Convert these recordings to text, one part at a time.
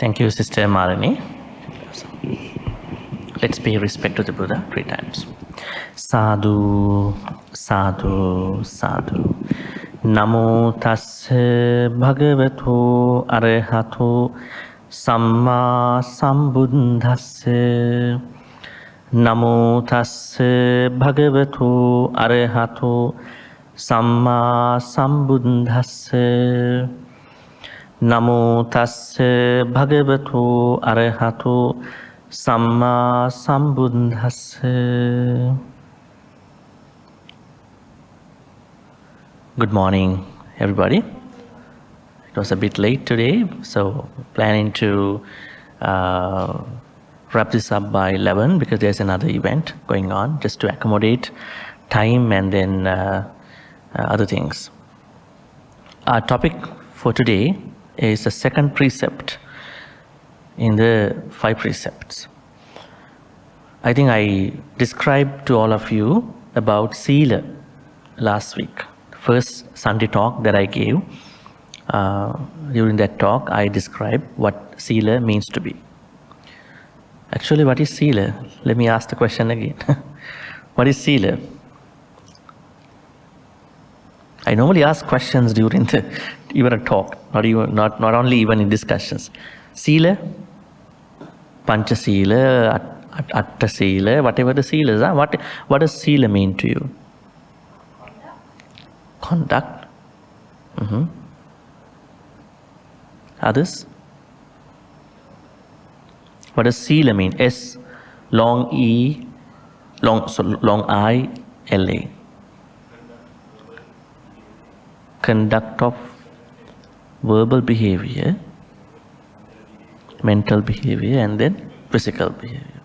Thank you, Sister Malini. Let's pay respect to the Buddha 3 times. Sadhu, sadhu, sadhu. Namo tassa bhagavato arahato samma sambuddhassa. Namo tassa bhagavato arahato samma sambuddhassa. Namo tassa bhagavato arahato samma sambuddhassa. Good morning, everybody. It was a bit late today, so planning to wrap this up by 11 because there's another event going on, just to accommodate time and then other things. Our topic for today is the second precept in the 5 precepts. I think I described to all of you about Sila last week. First Sunday talk that I gave, during that talk I described what Sila means to be. Actually, what is Sila? Let me ask the question again. What is Sila? I normally ask questions during even a talk, not only even in discussions. Sila, Pancha Sila, Atta Sila, whatever the Silas are. What does Sila mean to you? Conduct. Others? What does Sila mean? S, long E, long I, L-A. Conduct of verbal behavior, mental behavior, and then physical behavior.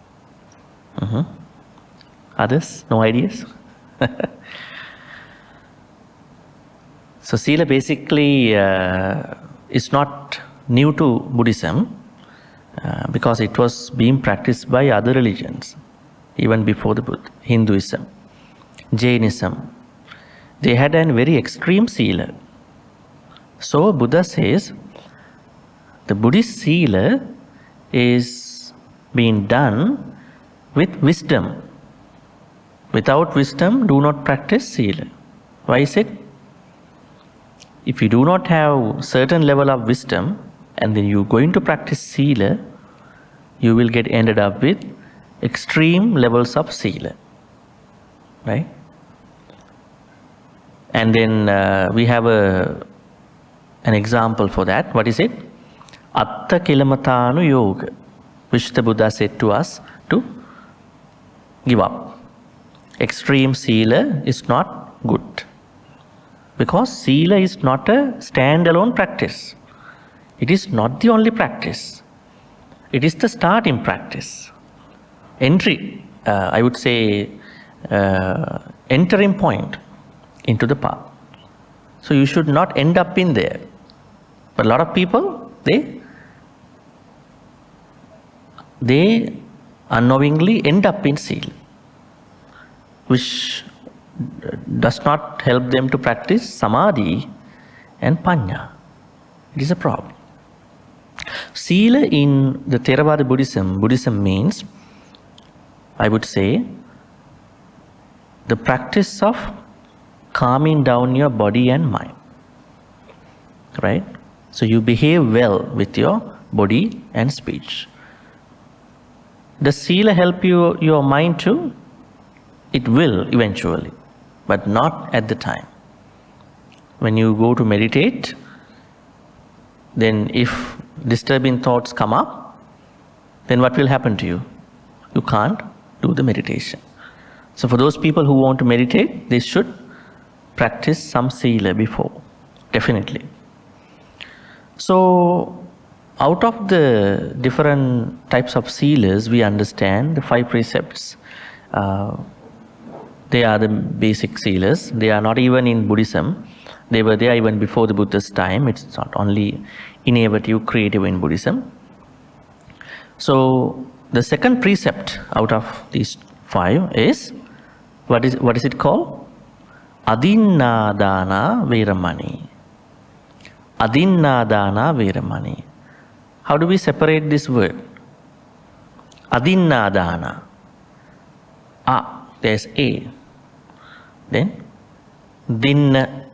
Others? No ideas? So Sila basically is not new to Buddhism because it was being practiced by other religions even before the Buddha. Hinduism, Jainism, they had a very extreme Sila. So Buddha says the Buddhist Sila is being done with wisdom. Without wisdom, do not practice Sila. Why is it? If you do not have certain level of wisdom and then you're going to practice Sila, you will get ended up with extreme levels of Sila. Right? And then we have an example for that. What is it? Atta Kilamatanu Yoga, which the Buddha said to us to give up. Extreme Sila is not good. Because Sila is not a standalone practice. It is not the only practice. It is the starting practice. Entry, I would say, entering point into the path. So you should not end up in there. But a lot of people, they unknowingly end up in Sila, which does not help them to practice Samadhi and Panya. It is a problem. Sila in the Theravada Buddhism means, I would say, the practice of calming down your body and mind. Right? So you behave well with your body and speech. Does Sila help your mind too? It will eventually, but not at the time. When you go to meditate, then if disturbing thoughts come up, then what will happen to you? You can't do the meditation. So for those people who want to meditate, they should practice some Sila before, definitely. So out of the different types of Silas, we understand the 5 precepts. They are the basic Silas. They are not even in Buddhism. They were there even before the Buddha's time. It's not only innovative, creative in Buddhism. So the second precept out of these 5 is, what is it called? Adinnadana Veramani. Adinnadana Veramani. how do we separate this word? Adinnadana. There's A. Then Dinna,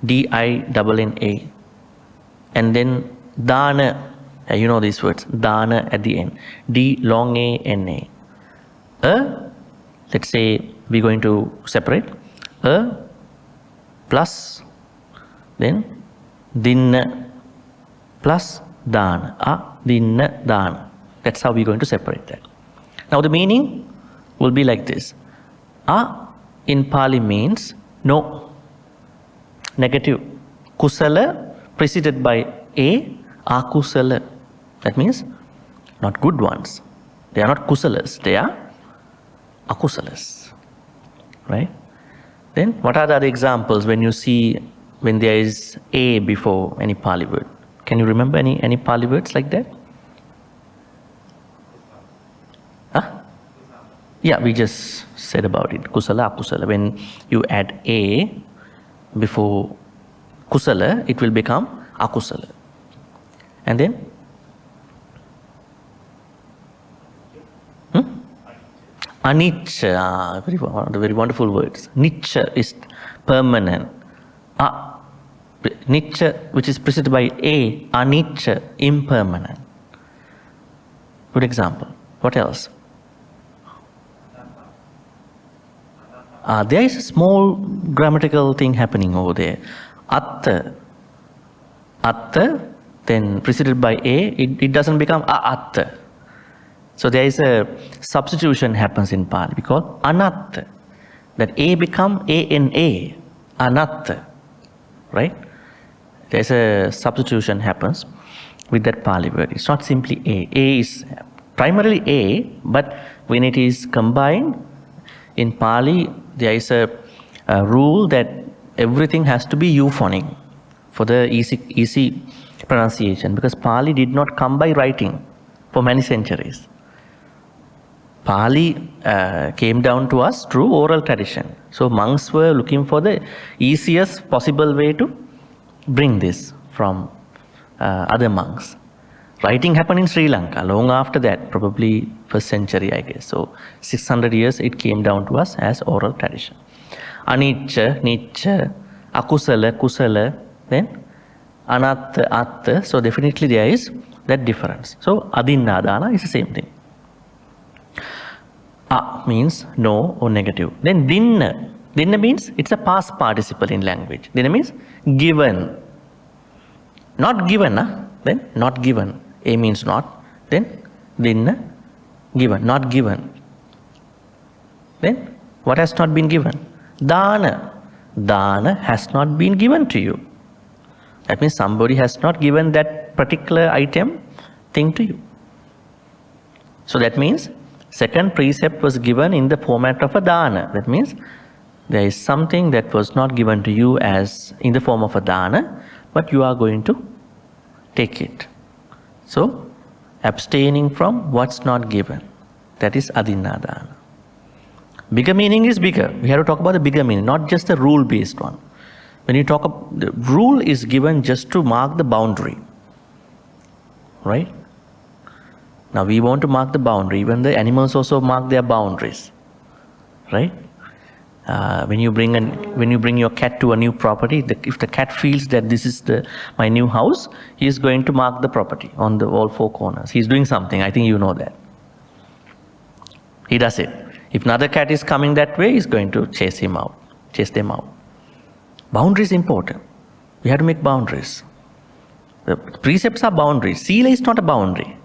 D-I-N-N-A. And then Dana, you know these words, Dana at the end. D long A, N-A. Let's say we're going to separate. Plus, then Dinna plus Dana. Dinna, Dana. That's how we're going to separate that. Now the meaning will be like this. In Pali means no, negative. Kusala preceded by A, akusala. That means not good ones. They are not kusalas, they are akusalas. Right? Then what are the other examples when you see when there is A before any Pali word? Can you remember any Pali words like that? Yeah, we just said about it. Kusala, akusala. When you add A before kusala, it will become akusala. And then? Anicca. Very wonderful words. Nicca is permanent. Nicca, which is preceded by A. Anicca, impermanent. Good example. What else? There is a small grammatical thing happening over there. Atta, then preceded by A, it doesn't become atta. So there is a substitution happens in Pali. We call anatta. That A become A-N-A, anatta. Right? There is a substitution happens with that Pali word. It's not simply A. A is primarily A, but when it is combined, in Pali, there is a rule that everything has to be euphonic for the easy pronunciation, because Pali did not come by writing for many centuries. Pali came down to us through oral tradition. So monks were looking for the easiest possible way to bring this from other monks. Writing happened in Sri Lanka long after that, probably first century, I guess. So 600 years it came down to us as oral tradition. Anicca, nicca, akusala, kusala, then anatta, atta. So definitely there is that difference. So adinnadana is the same thing. Means no or negative. Then dinna. Dinna means it's a past participle in language. Dinna means given. Not given, then not given. A means not. Then dinna, given, not given. Then what has not been given? Dana. Dana has not been given to you. That means somebody has not given that particular item, thing to you. So that means second precept was given in the format of a dana. That means there is something that was not given to you as in the form of a dana, but you are going to take it. So abstaining from what's not given. That is adinnadana. Bigger meaning is bigger. We have to talk about the bigger meaning, not just the rule-based one. When you talk about the rule is given just to mark the boundary. Right? Now we want to mark the boundary. Even the animals also mark their boundaries. Right? When you bring your cat to a new property, if the cat feels that this is my new house, he is going to mark the property on all four corners. He is doing something. I think you know that. He does it. If another cat is coming that way, he is going to chase them out. Boundary is important. We have to make boundaries. The precepts are boundaries. Sila is not a boundary.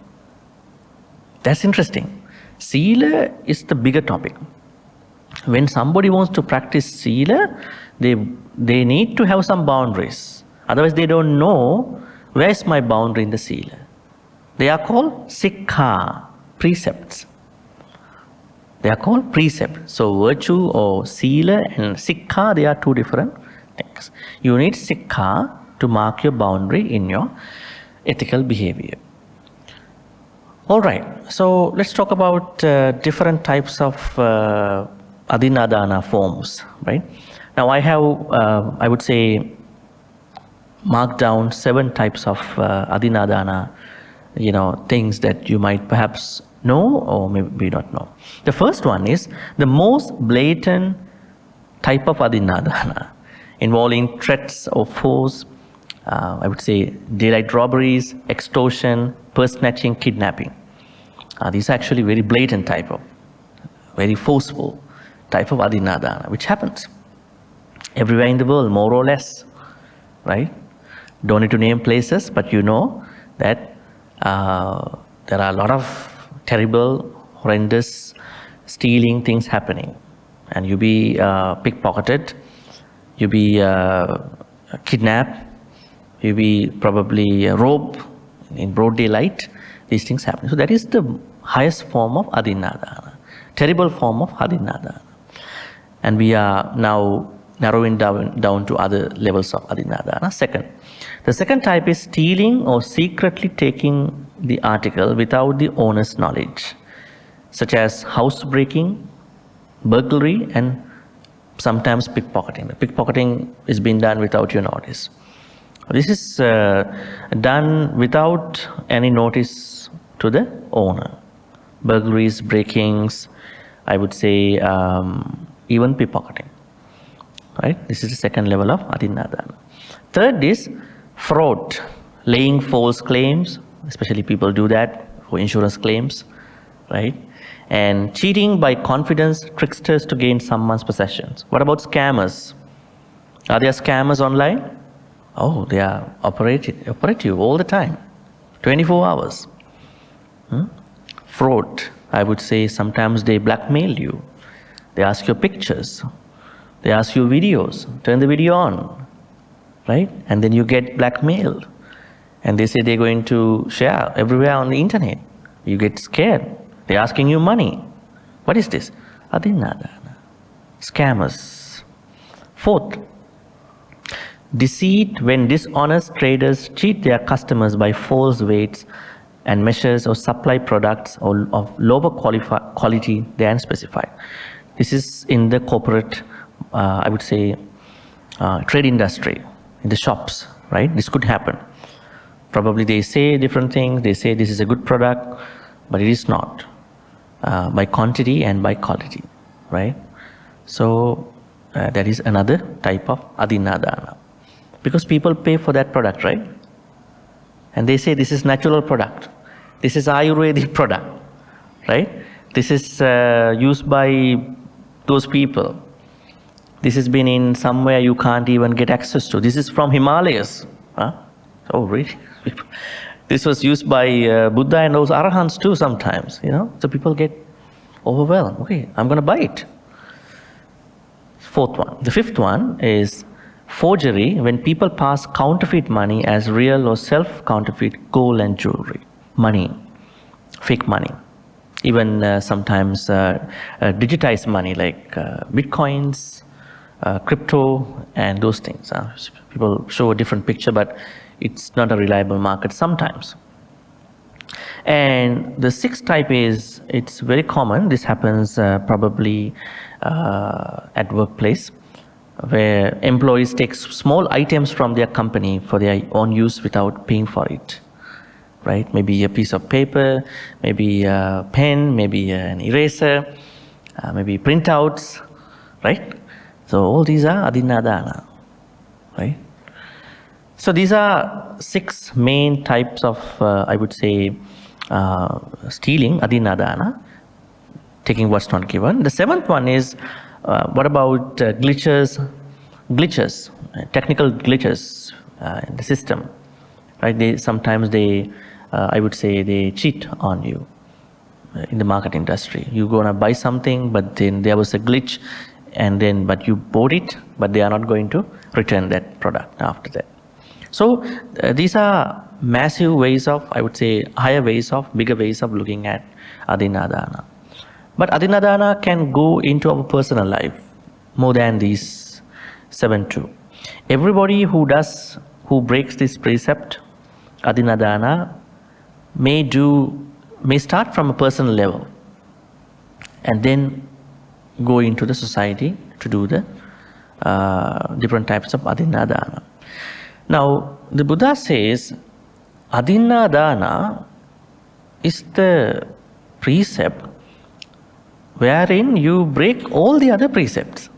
That's interesting. Sila is the bigger topic. When somebody wants to practice Sila, they need to have some boundaries. Otherwise they don't know where is my boundary in the Sila. They are called Sikkha, precepts. They are called precepts. So virtue or Sila and Sikkha, they are two different things. You need Sikkha to mark your boundary in your ethical behavior. Alright, so let's talk about different types of Adinnadana forms, right? Now I have, I would say, marked down 7 types of Adinnadana things that you might perhaps know or maybe not know. The first one is the most blatant type of Adinnadana, involving threats or force, I would say daylight robberies, extortion, purse snatching, kidnapping. These are actually very blatant type of, very forceful type of Adinnadana, which happens everywhere in the world, more or less, right? Don't need to name places, but you know that there are a lot of terrible, horrendous, stealing things happening. And you be pickpocketed, you be kidnapped, you be probably robbed in broad daylight. These things happen. So that is the highest form of Adinnadana, terrible form of Adinnadana. And we are now narrowing down to other levels of Adinnadana. The second type is stealing or secretly taking the article without the owner's knowledge, such as housebreaking, burglary, and sometimes pickpocketing. The pickpocketing is being done without your notice. This is done without any notice to the owner. Burglaries, breakings, I would say even pickpocketing. Right? This is the second level of Adinnadana. Third is fraud, laying false claims, especially people do that for insurance claims, right? And cheating by confidence tricksters to gain someone's possessions. What about scammers? Are there scammers online? Oh, they are operative all the time, 24 hours. Fraud, I would say sometimes they blackmail you. They ask your pictures. They ask you videos. Turn the video on, right? And then you get blackmailed. And they say they're going to share everywhere on the internet. You get scared. They're asking you money. What is this? Adinnadana. Scammers. Fourth, deceit, when dishonest traders cheat their customers by false weights and measures or supply products or of lower quality than specified. This is in the corporate, I would say, trade industry, in the shops, right? This could happen. Probably they say different things. They say this is a good product, but it is not, by quantity and by quality, right? So that is another type of Adinnadana. Because people pay for that product, right? And they say this is natural product. This is Ayurvedic product, right? This is used by those people. This has been in somewhere you can't even get access to. This is from Himalayas. Huh? Oh, really? This was used by Buddha and those Arahants too sometimes, So people get overwhelmed. Okay, I'm going to buy it. Fourth one. The fifth one is forgery, when people pass counterfeit money as real or self-counterfeit gold and jewelry. Money, fake money. Even sometimes digitized money like bitcoins, crypto, and those things. People show a different picture, but it's not a reliable market sometimes. And the sixth type is, it's very common. This happens probably at workplace, where employees take small items from their company for their own use without paying for it, right? Maybe a piece of paper, maybe a pen, maybe an eraser, maybe printouts, right? So all these are Adinnadana, right? So these are 6 main types of, I would say, stealing, Adinnadana, taking what's not given. The 7th one is, what about glitches, technical glitches in the system, right? Sometimes I would say they cheat on you in the market industry. You're gonna buy something, but then there was a glitch, but you bought it, but they are not going to return that product after that. So these are massive ways of, I would say, bigger ways of looking at Adinnadana. But Adinnadana can go into our personal life more than these 7 too. Everybody who breaks this precept, Adinnadana, may start from a personal level and then go into the society to do the different types of Adinnadana. Now, the Buddha says, Adinnadana is the precept wherein you break all the other precepts.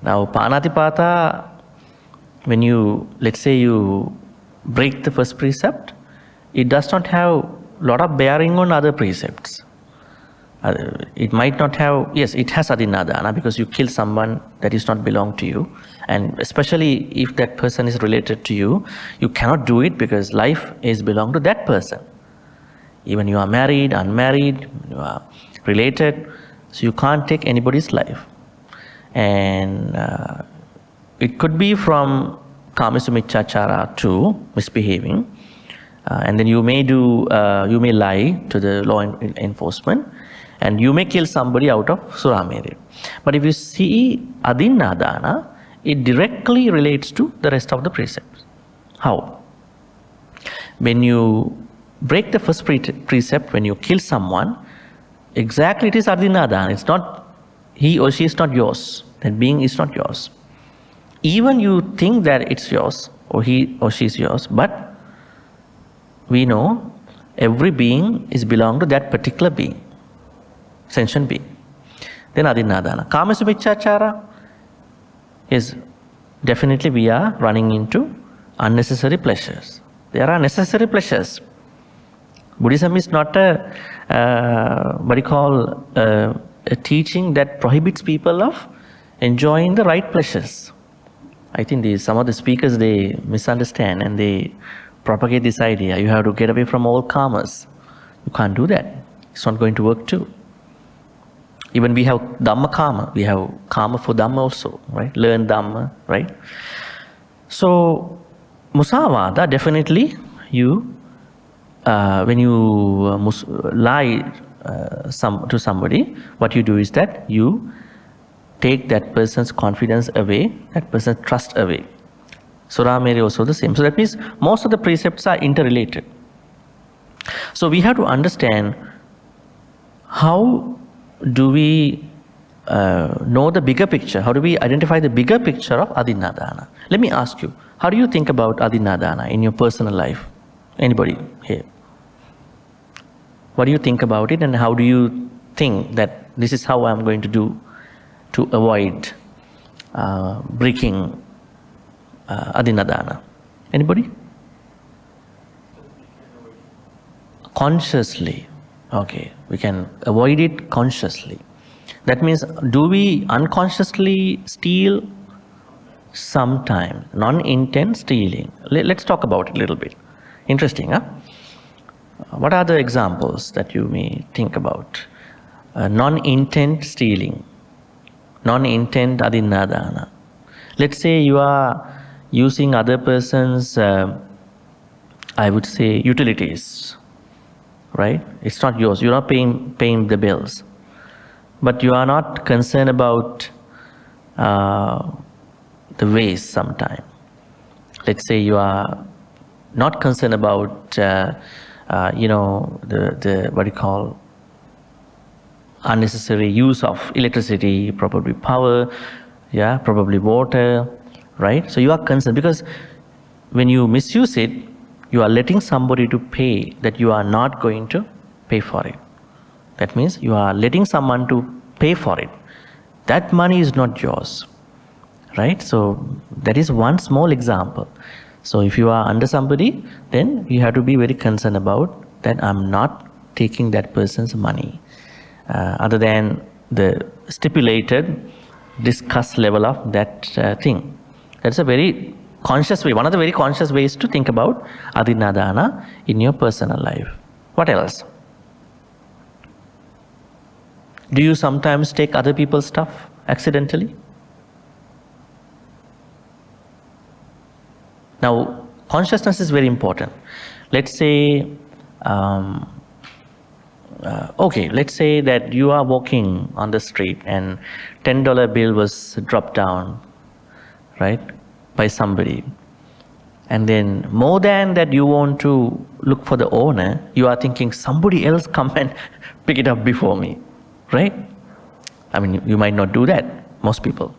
Now, Panatipata, when you, let's say you break the first precept, it does not have a lot of bearing on other precepts. It might not have, yes, it has Adinnadana because you kill someone that is not belong to you. And especially if that person is related to you, you cannot do it because life is belong to that person. Even you are married, unmarried, you are related, so you can't take anybody's life. And it could be from Kamasumichachara to misbehaving. And then you may lie to the law enforcement, and you may kill somebody out of Surameri. But if you see Adinnadana, it directly relates to the rest of the precepts. How? When you break the first precept, when you kill someone, exactly it is Adinnadana. It's not, he or she is not yours. That being is not yours. Even you think that it's yours, or he or she is yours, but we know every being is belong to that particular being, sentient being. Then Adinnadana. Kamasumichachara is definitely we are running into unnecessary pleasures. There are necessary pleasures. Buddhism is not a teaching that prohibits people of enjoying the right pleasures. I think some of the speakers, they misunderstand and they propagate this idea. You have to get away from all karmas. You can't do that. It's not going to work too. Even we have Dhamma karma. We have karma for Dhamma also, right? Learn Dhamma, right? So, Musavada, definitely you, when you lie to somebody, what you do is that you take that person's confidence away, that person's trust away. Surameri also the same. So that means most of the precepts are interrelated. So we have to understand how do we know the bigger picture? How do we identify the bigger picture of Adinnadana? Let me ask you, how do you think about Adinnadana in your personal life? Anybody here? What do you think about it, and how do you think that this is how I'm going to do to avoid breaking Adinnadana? Anybody? Consciously. Okay, we can avoid it consciously. That means, do we unconsciously steal? Sometimes. Non-intent stealing. Let's talk about it a little bit. Interesting, huh? What are the examples that you may think about? Non-intent stealing. Non-intent Adinnadana. Let's say you are using other person's, I would say, utilities, right? It's not yours. You're not paying the bills. But you are not concerned about the waste sometime. Let's say you are not concerned about, the what you call unnecessary use of electricity, probably power, yeah, probably water, right? So you are concerned because when you misuse it, you are letting somebody to pay that you are not going to pay for it. That means you are letting someone to pay for it. That money is not yours, right? So that is one small example. So if you are under somebody, then you have to be very concerned about that I'm not taking that person's money. Other than the stipulated, discussed level of that thing. That's a very conscious way. One of the very conscious ways to think about Adinnadana in your personal life. What else? Do you sometimes take other people's stuff accidentally? Now, consciousness is very important. Let's say, let's say that you are walking on the street and $10 bill was dropped down, right, by somebody. And then more than that you want to look for the owner, you are thinking somebody else come and pick it up before me, right? I mean, you might not do that, most people.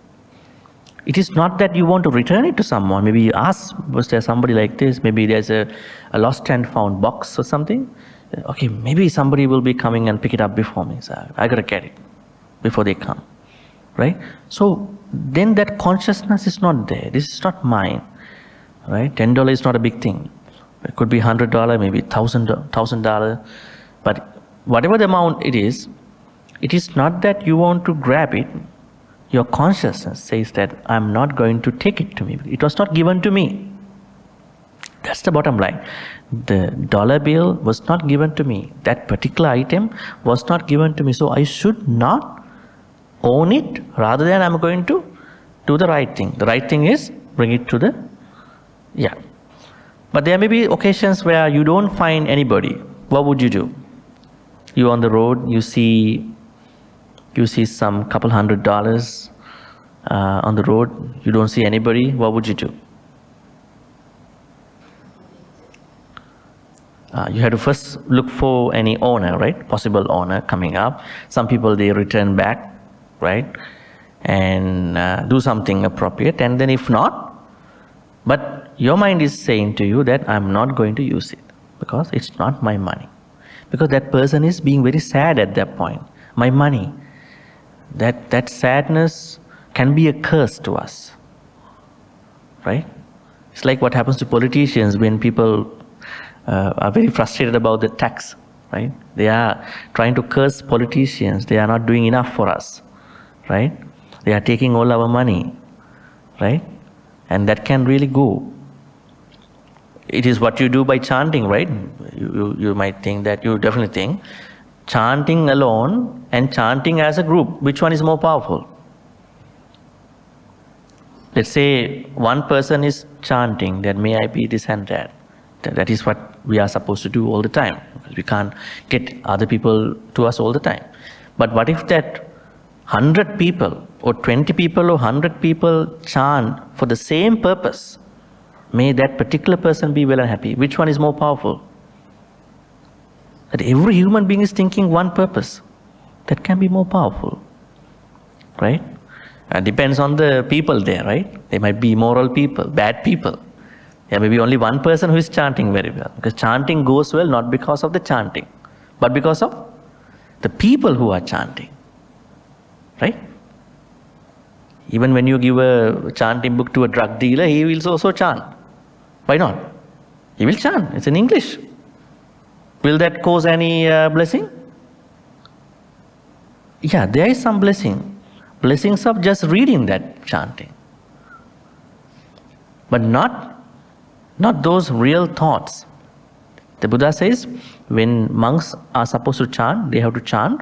It is not that you want to return it to someone. Maybe you ask, was there somebody like this? Maybe there's a lost and found box or something. Okay, maybe somebody will be coming and pick it up before me. So I got to get it before they come. Right? So then that consciousness is not there. This is not mine. Right? $10 is not a big thing. It could be $100, maybe $1,000. But whatever the amount it is not that you want to grab it. Your consciousness says that I'm not going to take it to me. It was not given to me. That's the bottom line. The dollar bill was not given to me. That particular item was not given to me. So I should not own it, rather than I'm going to do the right thing. The right thing is bring it to the, yeah. But there may be occasions where you don't find anybody. What would you do? You're on the road, you see some couple $100 on the road, you don't see anybody, what would you do? You have to first look for any owner, right? Possible owner coming up. Some people, they return back, right? And do something appropriate. And then if not, but your mind is saying to you that I'm not going to use it because it's not my money. Because that person is being very sad at that point. My money. That sadness can be a curse to us, right? It's like what happens to politicians when people are very frustrated about the tax, right? They are trying to curse politicians. They are not doing enough for us, right? They are taking all our money, right? And that can really go. It is what you do by chanting, right? You might think that, you definitely think, chanting alone and chanting as a group, which one is more powerful? Let's say one person is chanting that may I be this and that. That is what we are supposed to do all the time. We can't get other people to us all the time. But what if that 100 people or 20 people or 100 people chant for the same purpose? May that particular person be well and happy. Which one is more powerful? That every human being is thinking one purpose. That can be more powerful, right? It depends on the people there, right? They might be immoral people, bad people. There may be only one person who is chanting very well. Because chanting goes well not because of the chanting, but because of the people who are chanting, right? Even when you give a chanting book to a drug dealer, he will also chant. Why not? He will chant. It's in English. Will that cause any blessing? Yeah, there is some blessing. Blessings of just reading that chanting. But not those real thoughts. The Buddha says, when monks are supposed to chant, they have to chant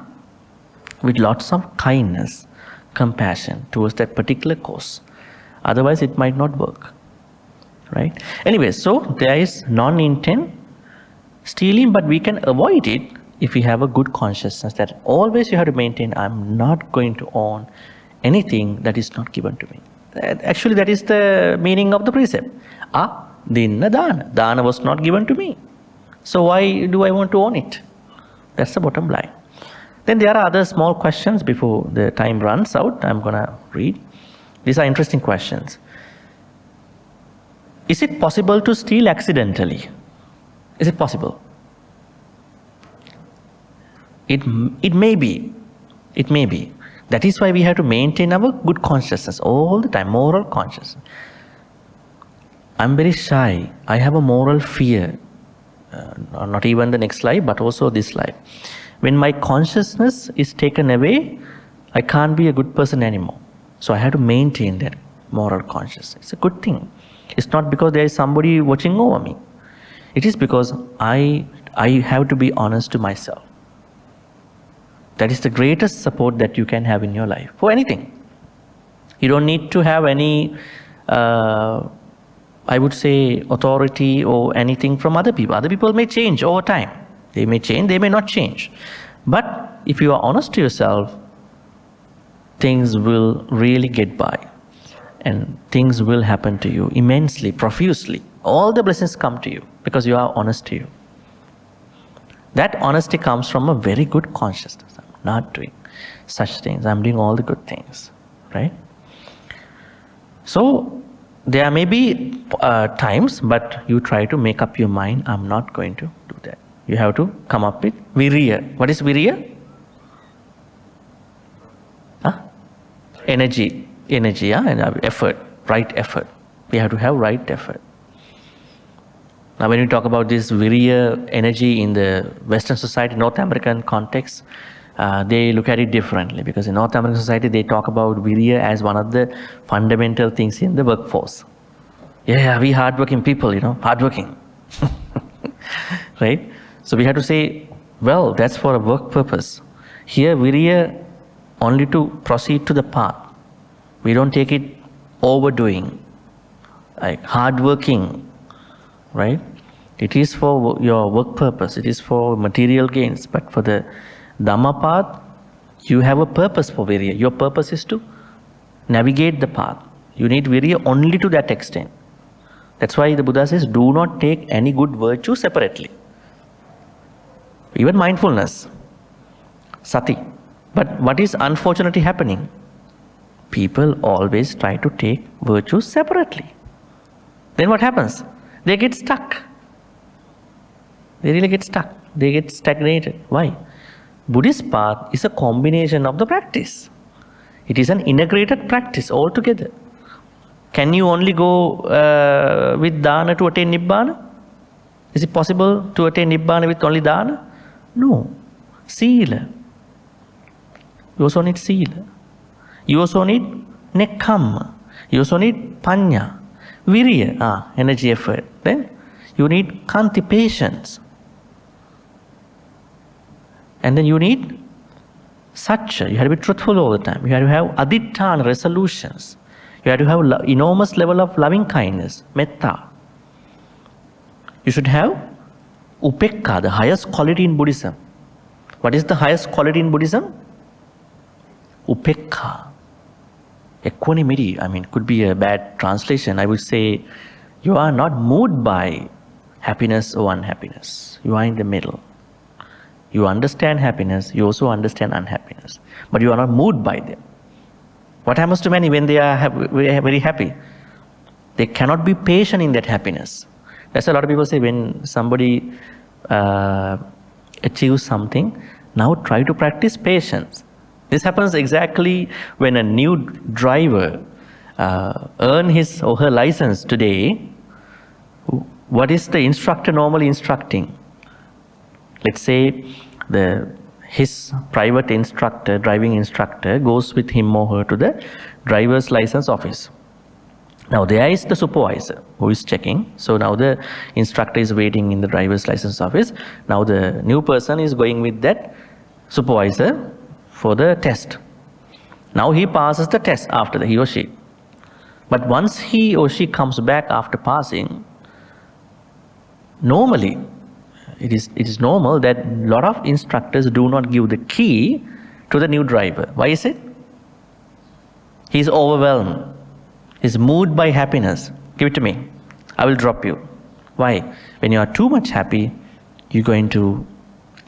with lots of kindness, compassion towards that particular cause. Otherwise, it might not work. Right? Anyway, so there is non-intent stealing, but we can avoid it if we have a good consciousness that always you have to maintain, I'm not going to own anything that is not given to me. Actually, that is the meaning of the precept. Adinnadana. Dana was not given to me. So why do I want to own it? That's the bottom line. Then there are other small questions before the time runs out. I'm going to read. These are interesting questions. Is it possible to steal accidentally? Is it possible? It may be. It may be. That is why we have to maintain our good consciousness all the time, moral consciousness. I'm very shy. I have a moral fear. Not even the next life, but also this life. When my consciousness is taken away, I can't be a good person anymore. So I have to maintain that moral consciousness. It's a good thing. It's not because there is somebody watching over me. It is because I have to be honest to myself. That is the greatest support that you can have in your life for anything. You don't need to have any, I would say, authority or anything from other people. Other people may change over time. They may change, they may not change. But if you are honest to yourself, things will really get by. And things will happen to you immensely, profusely. All the blessings come to you because you are honest to you. That honesty comes from a very good consciousness. I'm not doing such things. I'm doing all the good things, right? So there may be times, but you try to make up your mind, I'm not going to do that. You have to come up with virya. What is virya? Energy, and effort, right effort. We have to have right effort. Now when we talk about this virya energy in the Western society, North American context, they look at it differently, because in North American society they talk about virya as one of the fundamental things in the workforce. Yeah, we hardworking people, hardworking. Right? So we have to say, well, that's for a work purpose. Here virya only to proceed to the path. We don't take it overdoing, like hardworking, right? It is for your work purpose, it is for material gains, but for the Dhamma path, you have a purpose for virya. Your purpose is to navigate the path. You need virya only to that extent. That's why the Buddha says, do not take any good virtue separately. Even mindfulness, sati. But what is unfortunately happening? People always try to take virtues separately. Then what happens? They get stuck. They really get stuck. They get stagnated. Why? Buddhist path is a combination of the practice. It is an integrated practice altogether. Can you only go with dana to attain nibbana? Is it possible to attain nibbana with only dana? No. Sila. You also need sila. You also need nekkhamma. You also need panya. Virya, energy, effort. Then you need kanti, patience. And then you need satya. You have to be truthful all the time. You have to have adinnadana, resolutions. You have to have enormous level of loving kindness, metta. You should have upekka, the highest quality in Buddhism. What is the highest quality in Buddhism? Upekka. Equanimity. Could be a bad translation. I would say you are not moved by happiness or unhappiness. You are in the middle. You understand happiness, you also understand unhappiness. But you are not moved by them. What happens to many when they are very happy? They cannot be patient in that happiness. That's a lot of people say when somebody achieves something, now try to practice patience. This happens exactly when a new driver earns his or her license today. What is the instructor normally instructing? Let's say his private instructor, driving instructor, goes with him or her to the driver's license office. Now there is the supervisor who is checking. So now the instructor is waiting in the driver's license office. Now the new person is going with that supervisor for the test. Now he passes the test after that, he or she. But once he or she comes back after passing, normally, it is normal that a lot of instructors do not give the key to the new driver. Why is it? He is overwhelmed. He is moved by happiness. Give it to me. I will drop you. Why? When you are too much happy, you're going to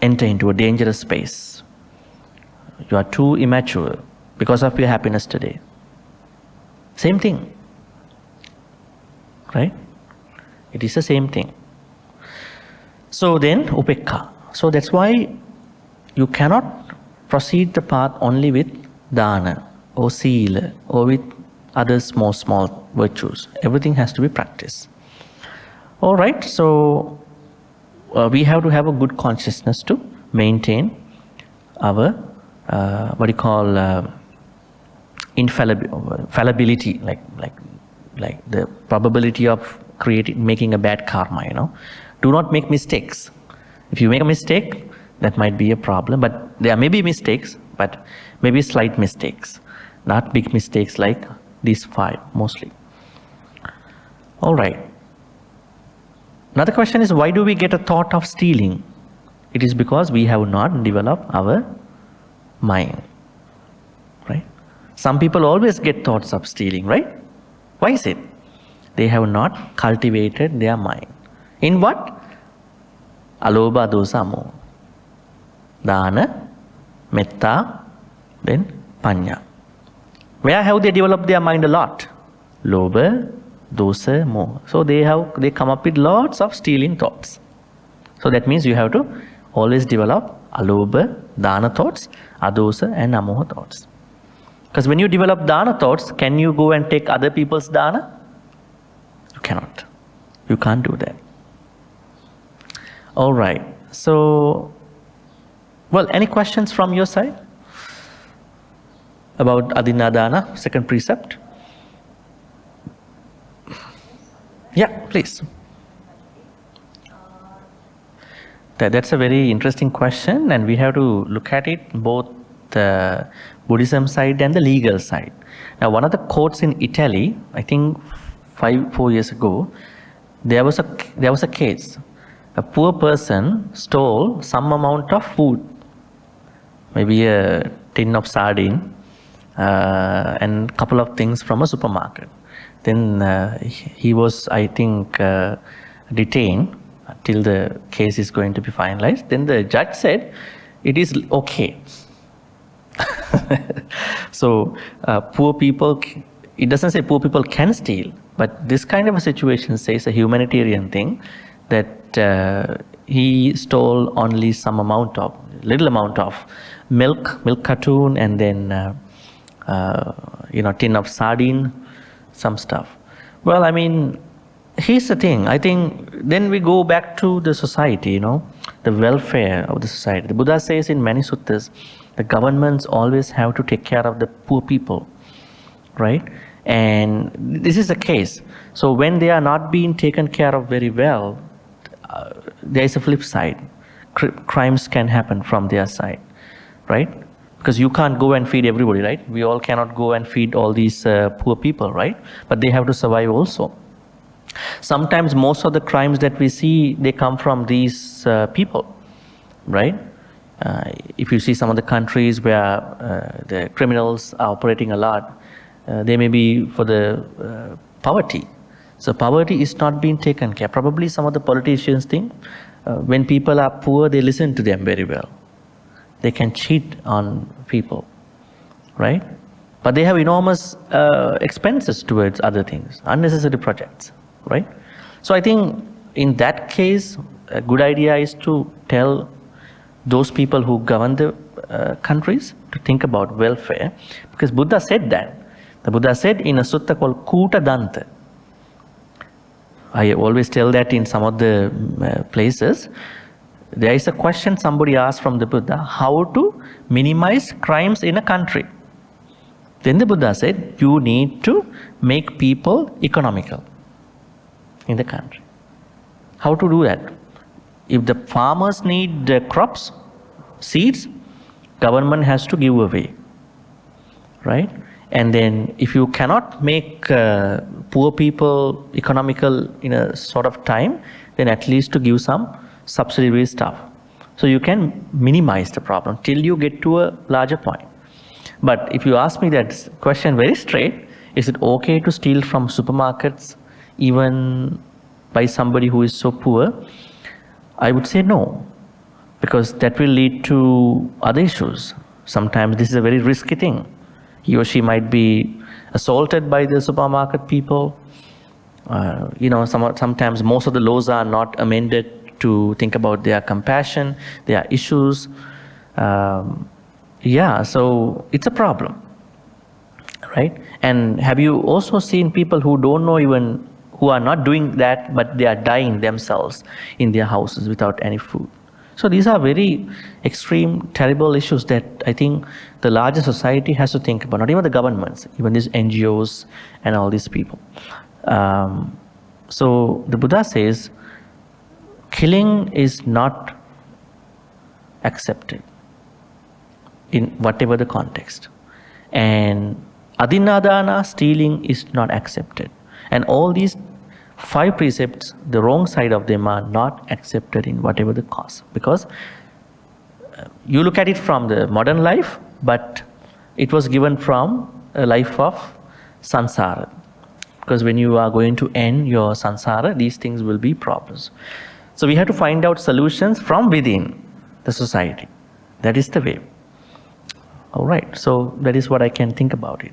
enter into a dangerous space. You are too immature because of your happiness today. Same thing. Right? It is the same thing. So then, upekka. So that's why you cannot proceed the path only with dana or sila or with other small virtues. Everything has to be practiced. All right, so we have to have a good consciousness to maintain our, infallibility, like the probability of making a bad karma, Do not make mistakes. If you make a mistake, that might be a problem. But there may be mistakes, but maybe slight mistakes. Not big mistakes like these 5, mostly. All right. Another question is, why do we get a thought of stealing? It is because we have not developed our mind. Right? Some people always get thoughts of stealing, right? Why is it? They have not cultivated their mind. In what? Alobha, dosa, moha. Dana, metta, then panya. Where have they developed their mind a lot? Lobha, dosa, moha. So they come up with lots of stealing thoughts. So that means you have to always develop alobha, dana thoughts, adosa and amoha thoughts. Because when you develop dana thoughts, can you go and take other people's dana? You cannot. You can't do that. All right. So, well, any questions from your side about Adinnadana, second precept? Yeah, please. That's a very interesting question, and we have to look at it both the Buddhism side and the legal side. Now, one of the courts in Italy, I think 4 years ago, there was a case. A poor person stole some amount of food, maybe a tin of sardine and a couple of things from a supermarket. Then he was, I think, detained till the case is going to be finalized. Then the judge said, it is okay. So poor people, it doesn't say poor people can steal, but this kind of a situation says a humanitarian thing, that he stole only little amount of milk cartoon, and then tin of sardine, some stuff. Well, I mean, here's the thing. I think then we go back to the society, the welfare of the society. The Buddha says in many suttas, the governments always have to take care of the poor people, right? And this is the case. So when they are not being taken care of very well, there is a flip side. Crimes can happen from their side, right? Because you can't go and feed everybody, right? We all cannot go and feed all these poor people, right? But they have to survive also. Sometimes most of the crimes that we see, they come from these people, right? If you see some of the countries where the criminals are operating a lot, they may be for the poverty. So poverty is not being taken care. Probably some of the politicians think when people are poor, they listen to them very well. They can cheat on people, right? But they have enormous expenses towards other things, unnecessary projects, right? So I think in that case, a good idea is to tell those people who govern the countries to think about welfare, because Buddha said that. The Buddha said in a sutta called Kuta Danta. I always tell that in some of the places. There is a question somebody asked from the Buddha, how to minimize crimes in a country. Then the Buddha said, you need to make people economical in the country. How to do that? If the farmers need crops, seeds, government has to give away, right? And then if you cannot make poor people economical in a sort of time, then at least to give some subsidiary stuff. So you can minimize the problem till you get to a larger point. But if you ask me that question very straight, is it okay to steal from supermarkets even by somebody who is so poor? I would say no, because that will lead to other issues. Sometimes this is a very risky thing. He or she might be assaulted by the supermarket people. Sometimes most of the laws are not amended to think about their compassion, their issues. So it's a problem, right? And have you also seen people who don't know even, who are not doing that, but they are dying themselves in their houses without any food? So these are very extreme, terrible issues that I think the larger society has to think about, not even the governments, even these NGOs and all these people. So the Buddha says, killing is not accepted in whatever the context. And Adinnadana, stealing, is not accepted. And all these 5 precepts, the wrong side of them are not accepted in whatever the cause. Because you look at it from the modern life, but it was given from a life of samsara. Because when you are going to end your samsara, these things will be problems. So we have to find out solutions from within the society. That is the way. All right. So that is what I can think about it,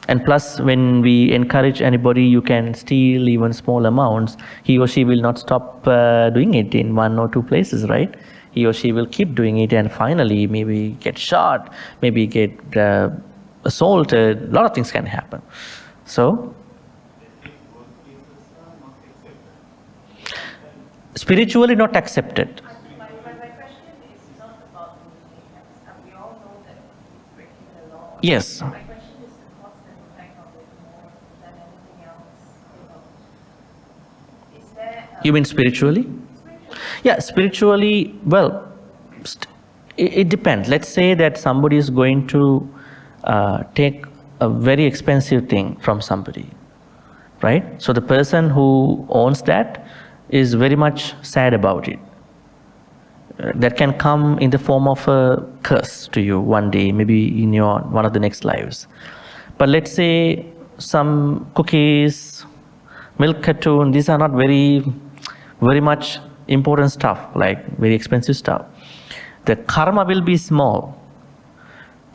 And plus, when we encourage anybody, you can steal even small amounts, he or she will not stop doing it in 1 or 2 places, right? He or she will keep doing it, and finally maybe get shot, maybe get assaulted. A lot of things can happen. So spiritually not accepted. My question is not about the we all know that it's breaking the law. Yes. My question is the cause and effect of it more than anything else. Is there You mean spiritually? Yeah, spiritually, well, it depends. Let's say that somebody is going to take a very expensive thing from somebody, right? So the person who owns that is very much sad about it. That can come in the form of a curse to you one day, maybe in your one of the next lives. But let's say some cookies, milk cartoon, these are not very much important stuff, like very expensive stuff. The karma will be small.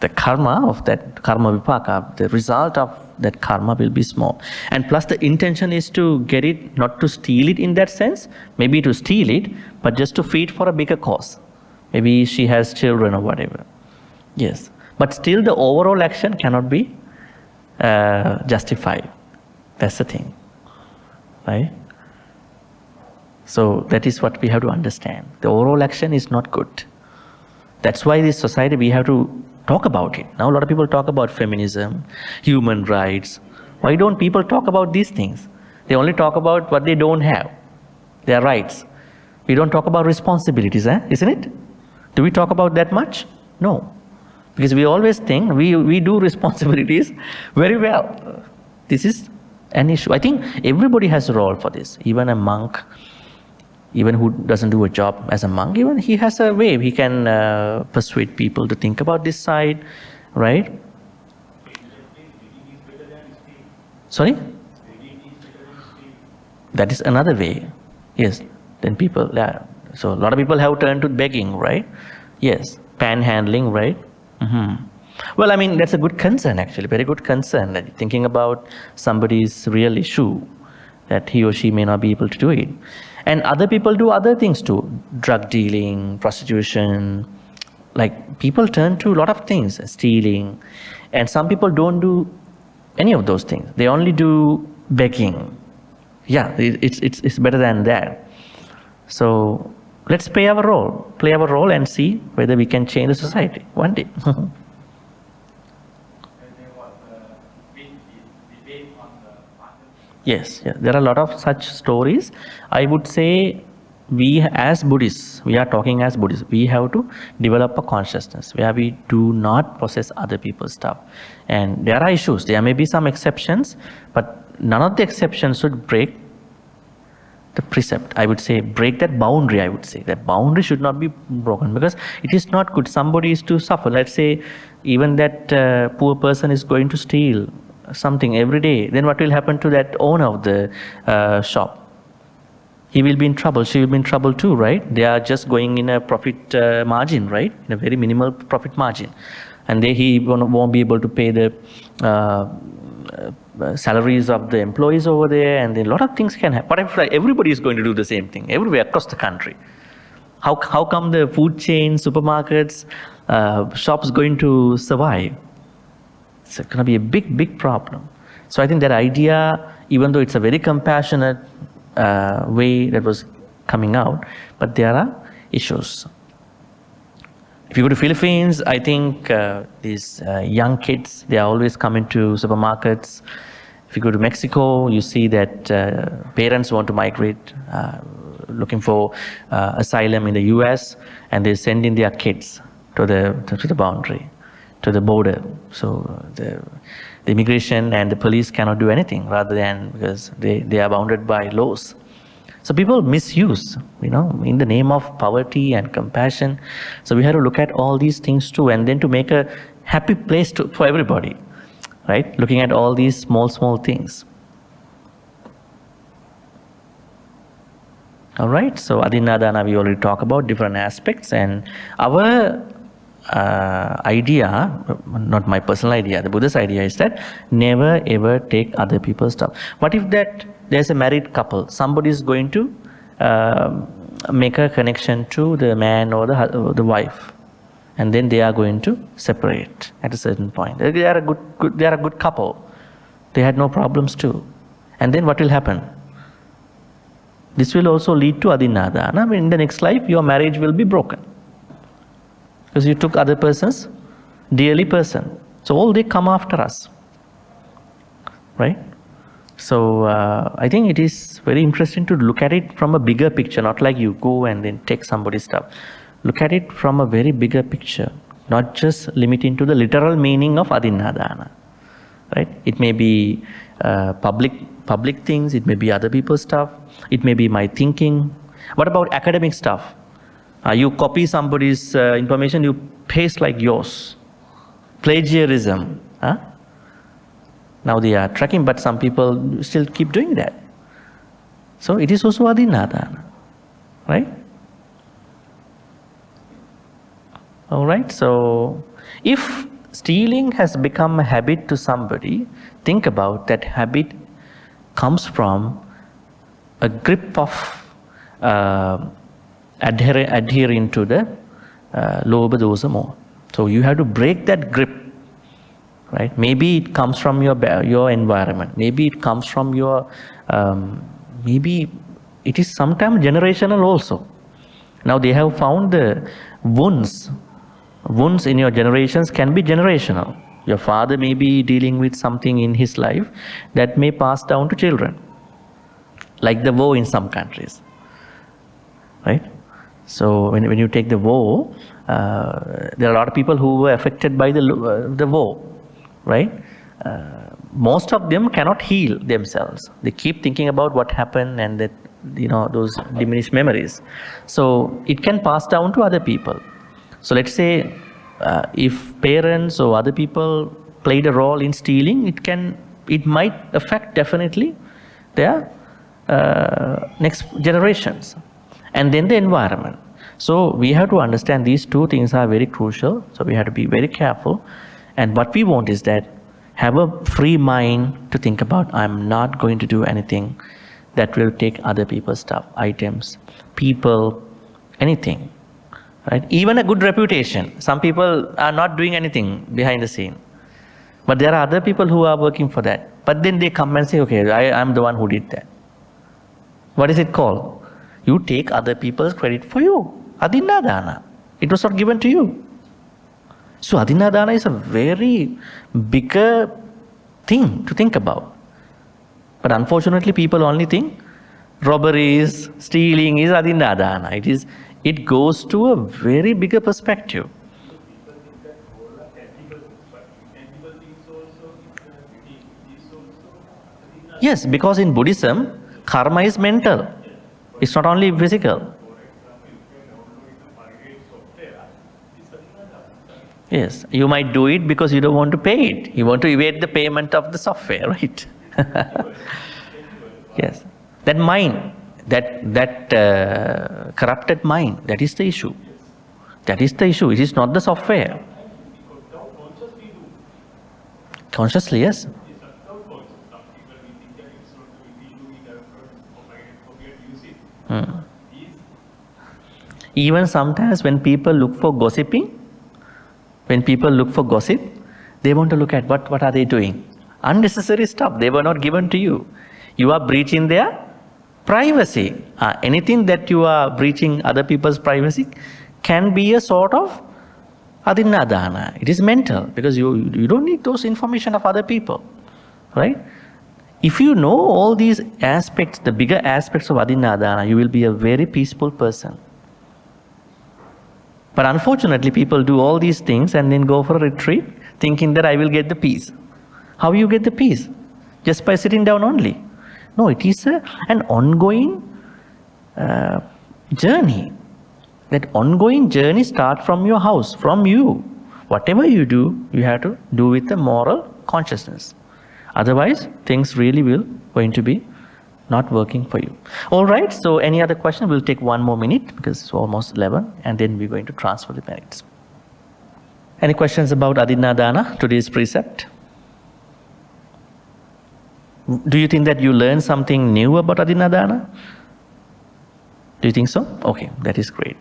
The karma of that karma vipaka, the result of that karma will be small. And plus the intention is to get it, not to steal it in that sense, maybe to steal it, but just to feed for a bigger cause. Maybe she has children or whatever. Yes. But still the overall action cannot be justified. That's the thing. Right? So that is what we have to understand. The overall action is not good. That's why this society, we have to talk about it. Now a lot of people talk about feminism, human rights. Why don't people talk about these things? They only talk about what they don't have, their rights. We don't talk about responsibilities, isn't it? Do we talk about that much? No. Because we always think we do responsibilities very well. This is an issue. I think everybody has a role for this. Even a monk, even who doesn't do a job as a monk, even he has a way. He can persuade people to think about this side, right? Sorry? That is another way. Yes. Then people, yeah. So a lot of people have turned to begging, right? Yes. Panhandling, right? Mm-hmm. Well, I mean, that's a good concern actually, very good concern. That thinking about somebody's real issue, that he or she may not be able to do it. And other people do other things too, drug dealing, prostitution, like people turn to a lot of things, stealing, and some people don't do any of those things. They only do begging. Yeah, it's better than that. So let's play our role and see whether we can change the society one day. Yes, there are a lot of such stories. I would say we as Buddhists, we are talking as Buddhists, we have to develop a consciousness where we do not possess other people's stuff. And there are issues, there may be some exceptions, but none of the exceptions should break the precept. I would say break that boundary, I would say. That boundary should not be broken because it is not good. Somebody is to suffer. Let's say even that poor person is going to steal something every day, then what will happen to that owner of the shop? He will be in trouble, she will be in trouble too, right? They are just going in a profit margin, right? In a very minimal profit margin. And he won't be able to pay the salaries of the employees over there, and then a lot of things can happen. But if everybody is going to do the same thing, everywhere across the country, how come the food chains, supermarkets, shops going to survive? It's going to be a big problem. So I think that idea, even though it's a very compassionate way that was coming out, but there are issues. If you go to Philippines, I think these young kids, they are always coming to supermarkets. If you go to Mexico, you see that parents want to migrate, looking for asylum in the US, and they send in their kids to the boundary, to the border. So the immigration and the police cannot do anything, rather than because they are bounded by laws. So people misuse, in the name of poverty and compassion. So we have to look at all these things too, and then to make a happy place for everybody, right? Looking at all these small things. All right, so Adinnadana, we already talked about different aspects, and our idea, not my personal idea, the Buddhist idea is that never ever take other people's stuff. What if that there's a married couple, somebody is going to make a connection to the man or the wife, and then they are going to separate at a certain point. They are a good couple. They had no problems too. And then what will happen? This will also lead to Adinnadana. In the next life, your marriage will be broken. Because you took other person's dearly person. So all they come after us. Right? So I think it is very interesting to look at it from a bigger picture, not like you go and then take somebody's stuff. Look at it from a very bigger picture, not just limiting to the literal meaning of Adinnadana. Right? It may be public things, it may be other people's stuff, it may be my thinking. What about academic stuff? You copy somebody's information, you paste like yours. Plagiarism. Huh? Now they are tracking, but some people still keep doing that. So it is also Adinnadana. Right? Alright, so if stealing has become a habit to somebody, think about that habit comes from a grip of adhering to the lobha dosa moha. So you have to break that grip, right? Maybe it comes from your environment. Maybe it comes from your, maybe it is sometimes generational also. Now they have found the wounds in your generations can be generational. Your father may be dealing with something in his life that may pass down to children, like the war in some countries, right? So when you take the war, there are a lot of people who were affected by the war, right? Most of them cannot heal themselves. They keep thinking about what happened and that, those diminished memories. So it can pass down to other people. So let's say if parents or other people played a role in stealing, it might affect definitely their next generations, and then the environment. So we have to understand these two things are very crucial. So we have to be very careful. And what we want is that have a free mind to think about, I'm not going to do anything that will take other people's stuff, items, people, anything. Right? Even a good reputation. Some people are not doing anything behind the scene. But there are other people who are working for that. But then they come and say, okay, I'm the one who did that. What is it called? You take other people's credit for you. Adinnadana. It was not given to you. So Adinnadana is a very bigger thing to think about. But unfortunately, people only think robberies, stealing is Adinnadana. It goes to a very bigger perspective. Yes, because in Buddhism, karma is mental. It's not only physical. Yes, you might do it because you don't want to pay it. You want to evade the payment of the software, right? Yes, that mind, that corrupted mind, that is the issue. That is the issue. It is not the software. Consciously, yes. Even sometimes when people look for gossiping, they want to look at what are they doing. Unnecessary stuff. They were not given to you. You are breaching their privacy. Anything that you are breaching other people's privacy can be a sort of Adinnadana. It is mental because you don't need those information of other people, right? If you know all these aspects, the bigger aspects of Adinnadana, you will be a very peaceful person. But unfortunately, people do all these things and then go for a retreat thinking that I will get the peace. How you get the peace? Just by sitting down only. No, it is an ongoing journey. That ongoing journey starts from your house, from you. Whatever you do, you have to do with a moral consciousness. Otherwise, things really will going to be not working for you. All right, so any other question? We'll take one more minute because it's almost 11 and then we're going to transfer the minutes. Any questions about Adinnadana, today's precept? Do you think that you learned something new about Adinnadana? Do you think so? Okay, that is great.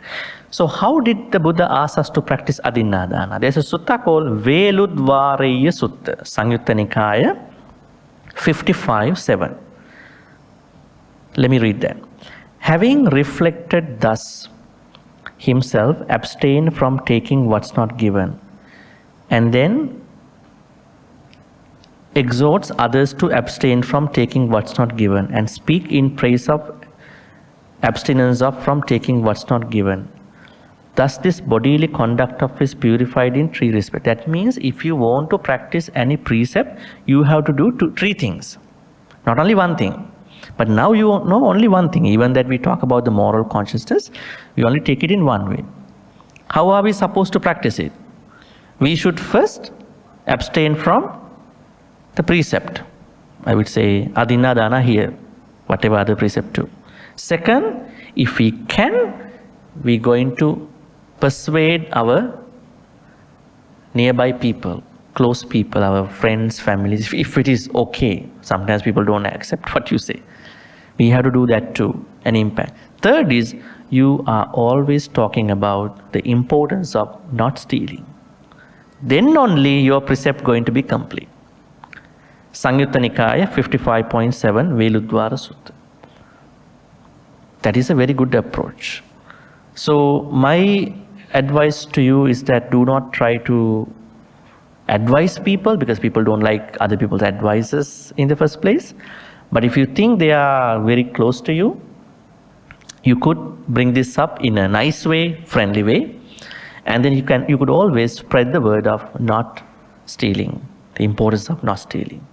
So how did the Buddha ask us to practice Adinnadana? There's a sutta called Veludvareya Sutta, Sangyutta Nikaya 55:7. Let me read that. Having reflected thus, himself abstained from taking what's not given, and then exhorts others to abstain from taking what's not given, and speak in praise of abstinence from taking what's not given. Thus this bodily conduct of is purified in three respects. That means if you want to practice any precept, you have to do three things. Not only one thing. But now you know only one thing. Even that we talk about the moral consciousness, we only take it in one way. How are we supposed to practice it? We should first abstain from the precept. I would say Adinnadana here, whatever other precept too. Second, if we can, we're going to persuade our nearby people, close people, our friends, families, if it is okay. Sometimes people don't accept what you say. We have to do that too, an impact. Third is, you are always talking about the importance of not stealing. Then only your precept going to be complete. Sangyutta Nikaya 55:7 Veludvara Sutta. That is a very good approach. So my advice to you is that do not try to advise people, because people don't like other people's advices in the first place. But if you think they are very close to you, you could bring this up in a nice way, friendly way, and then you could always spread the word of not stealing, the importance of not stealing.